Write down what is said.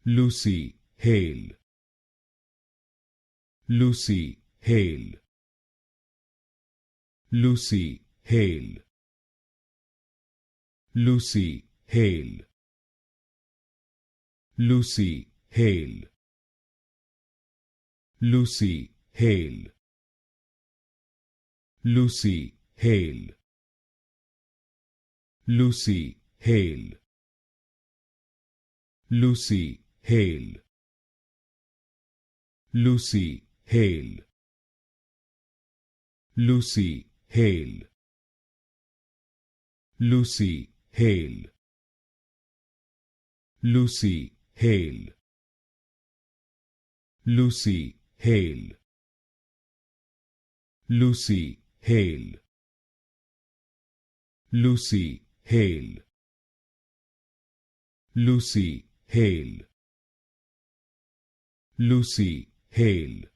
Lucy, Hale. Lucy, Hale. Lucy, Hale. Lucy, Hale. Lucy, Hale. Lucy, Hale. Lucy, Hale. Lucy, Hale. Lucy, Hale. Lucy, Hale. Lucy, Hale. Lucy, Hale. Lucy, Hale. Lucy, Hale. Lucy, Hale. Lucy, Hale. Lucy, Hale. Lucy, Hale.